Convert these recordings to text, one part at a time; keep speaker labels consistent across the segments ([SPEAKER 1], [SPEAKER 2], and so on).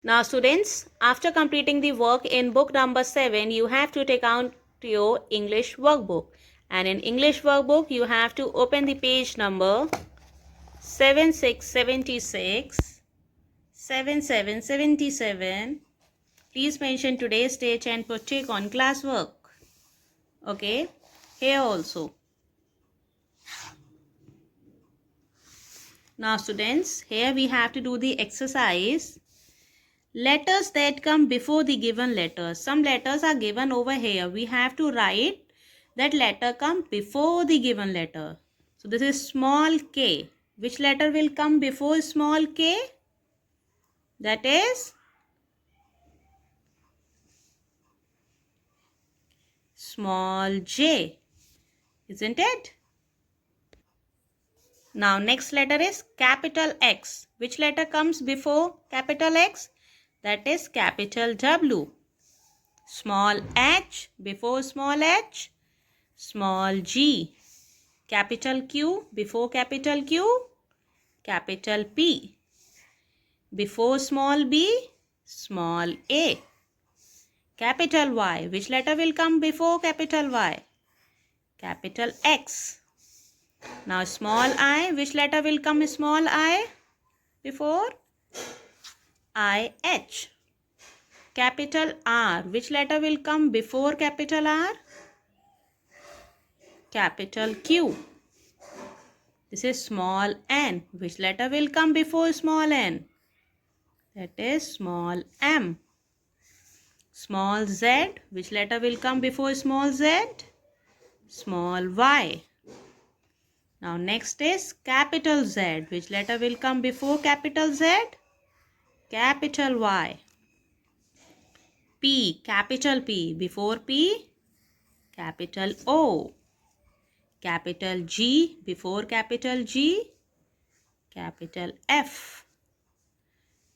[SPEAKER 1] Now students, after completing the work in book number 7, you have to take out your English workbook. And in English workbook, you have to open the page number 7676, 7777. Please mention today's date and put tick on classwork. Okay, here also. Now students, here we have to do the exercise. Letters that come before the given letters. Some letters are given over here. We have to write that letter come before the given letter. So this is small k. Which letter will come before small k? That is small j. Isn't it? Now next letter is capital X. Which letter comes before capital X? That is capital W. Small h before small h. Small g. Capital Q before capital Q. Capital P. Before small b. Small a. Capital Y. Which letter will come before capital Y? Capital X. Now small I. Which letter will come small I before? IH. Capital R. Which letter will come before capital R? Capital Q. This is small n. Which letter will come before small n? That is small m. Small z. Which letter will come before small z? Small y. Now next is capital Z. Which letter will come before capital Z? Capital Y. P. Capital P. Before P? Capital O. Capital G. Before capital G? Capital F.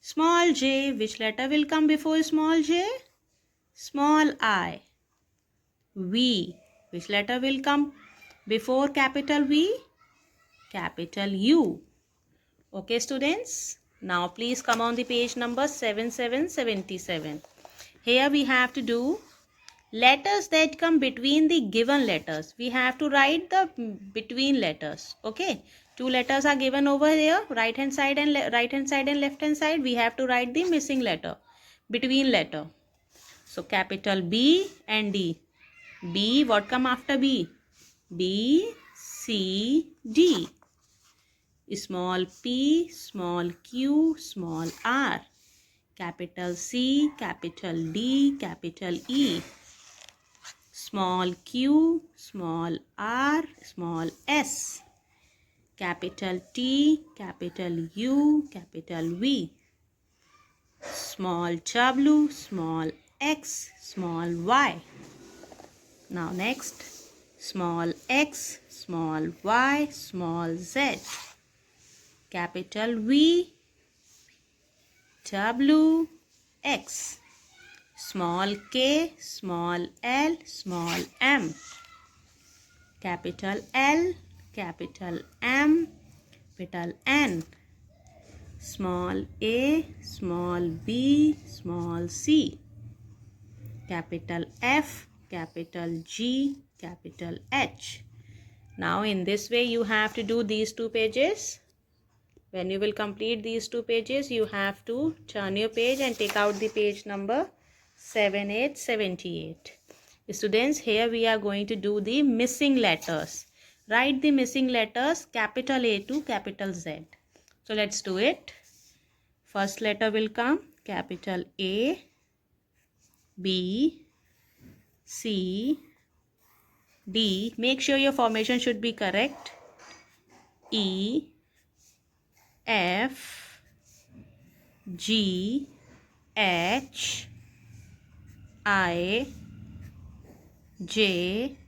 [SPEAKER 1] Small j. Which letter will come before small j? Small I. V. Which letter will come before capital V? Capital U. Okay students, now please come on the page number 7777. Here we have to do letters that come between the given letters. We have to write the between letters. Okay, two letters are given over here, right hand side and left hand side. We have to write the missing letter, between letter. So capital B and D. B, what come after B? B, C, D. Small p, small q, small r. Capital C, capital D, capital E. Small q, small r, small s. Capital T, capital U, capital V. Small w, small x, small y. Now next, small x, small y, small z. Capital V, W, X. Small k, small l, small m. Capital L, capital M, capital N. Small a, small b, small c. Capital F, capital G, capital H. Now in this way you have to do these two pages. When you will complete these two pages, you have to turn your page and take out the page number 7878. Students, here we are going to do the missing letters. Write the missing letters capital A to capital Z. So let's do it. First letter will come capital A, B, C, D. Make sure your formation should be correct. E, F, G, H, I, J,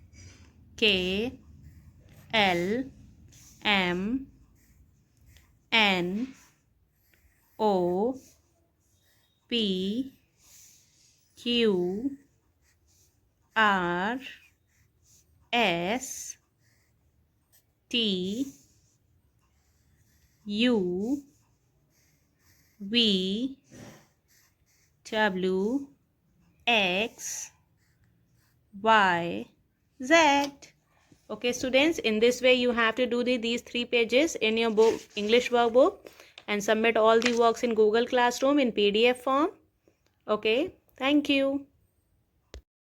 [SPEAKER 1] K, L, M, N, O, P, Q, R, S, T, U, V, W, X, Y, Z. Okay, students, in this way you have to do these 3 pages in your book, English workbook, and submit all the works in Google Classroom in PDF form. Okay, thank you.